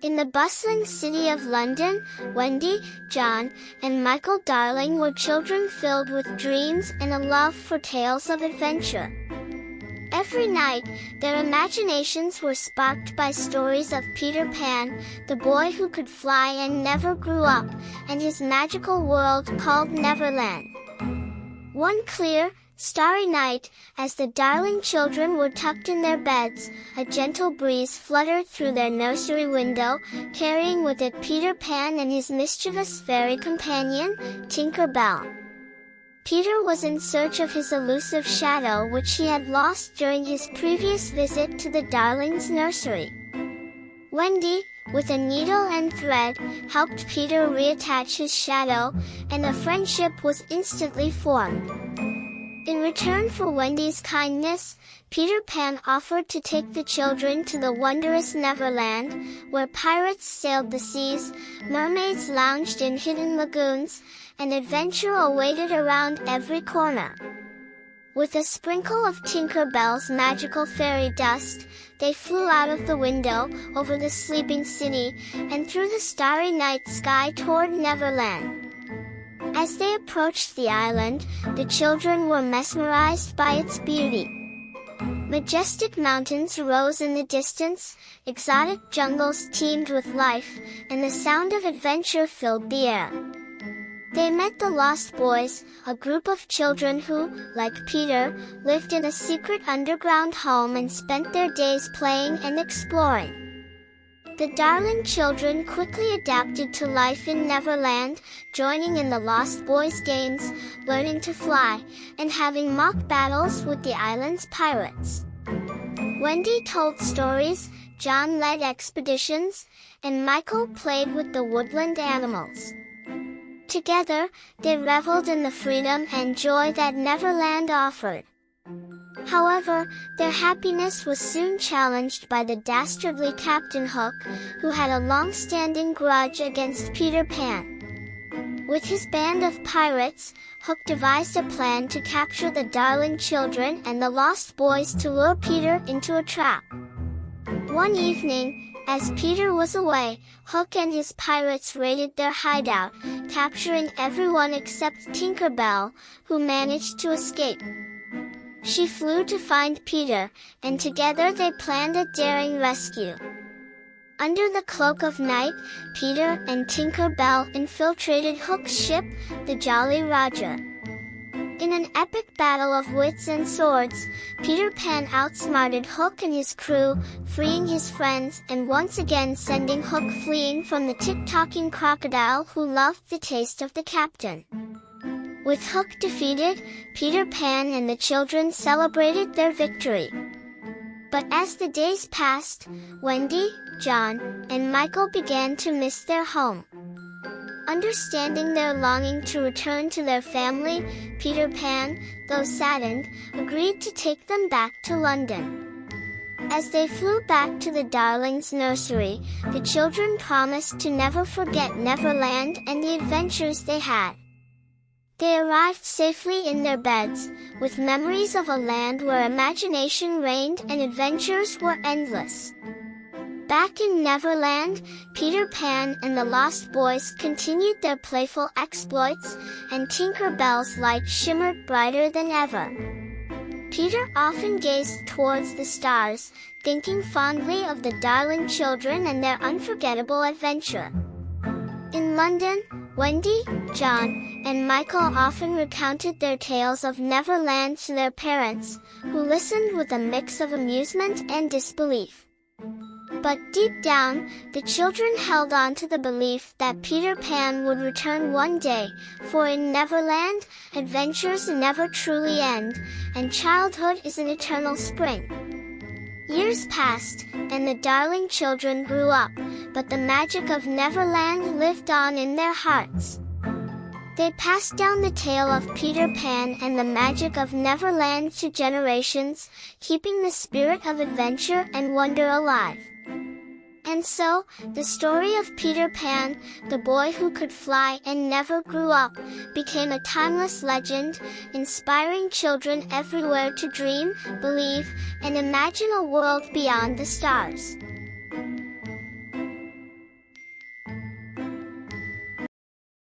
In the bustling city of London, Wendy, John, and Michael Darling were children filled with dreams and a love for tales of adventure. Every night, their imaginations were sparked by stories of Peter Pan, the boy who could fly and never grew up, and his magical world called Neverland. One clear, starry night, as the Darling children were tucked in their beds, a gentle breeze fluttered through their nursery window, carrying with it Peter Pan and his mischievous fairy companion, Tinker Bell. Peter was in search of his elusive shadow, which he had lost during his previous visit to the Darlings' nursery. Wendy, with a needle and thread, helped Peter reattach his shadow, and a friendship was instantly formed. In return for Wendy's kindness, Peter Pan offered to take the children to the wondrous Neverland, where pirates sailed the seas, mermaids lounged in hidden lagoons, and adventure awaited around every corner. With a sprinkle of Tinker Bell's magical fairy dust, they flew out of the window, over the sleeping city, and through the starry night sky toward Neverland. As they approached the island, the children were mesmerized by its beauty. Majestic mountains rose in the distance, exotic jungles teemed with life, and the sound of adventure filled the air. They met the Lost Boys, a group of children who, like Peter, lived in a secret underground home and spent their days playing and exploring. The Darling children quickly adapted to life in Neverland, joining in the Lost Boys games, learning to fly, and having mock battles with the island's pirates. Wendy told stories, John led expeditions, and Michael played with the woodland animals. Together, they reveled in the freedom and joy that Neverland offered. However, their happiness was soon challenged by the dastardly Captain Hook, who had a long-standing grudge against Peter Pan. With his band of pirates, Hook devised a plan to capture the Darling children and the Lost Boys to lure Peter into a trap. One evening, as Peter was away, Hook and his pirates raided their hideout, capturing everyone except Tinker Bell, who managed to escape. She flew to find Peter, and together they planned a daring rescue. Under the cloak of night, Peter and Tinker Bell infiltrated Hook's ship, the Jolly Roger. In an epic battle of wits and swords, Peter Pan outsmarted Hook and his crew, freeing his friends and once again sending Hook fleeing from the tick-tocking crocodile who loved the taste of the captain. With Hook defeated, Peter Pan and the children celebrated their victory. But as the days passed, Wendy, John, and Michael began to miss their home. Understanding their longing to return to their family, Peter Pan, though saddened, agreed to take them back to London. As they flew back to the Darlings' nursery, the children promised to never forget Neverland and the adventures they had. They arrived safely in their beds, with memories of a land where imagination reigned and adventures were endless. Back in Neverland, Peter Pan and the Lost Boys continued their playful exploits, and Tinker Bell's light shimmered brighter than ever. Peter often gazed towards the stars, thinking fondly of the Darling children and their unforgettable adventure. In London, Wendy, John, and Michael often recounted their tales of Neverland to their parents, who listened with a mix of amusement and disbelief. But deep down, the children held on to the belief that Peter Pan would return one day, for in Neverland, adventures never truly end, and childhood is an eternal spring. Years passed, and the Darling children grew up, but the magic of Neverland lived on in their hearts. They passed down the tale of Peter Pan and the magic of Neverland to generations, keeping the spirit of adventure and wonder alive. And so, the story of Peter Pan, the boy who could fly and never grew up, became a timeless legend, inspiring children everywhere to dream, believe, and imagine a world beyond the stars.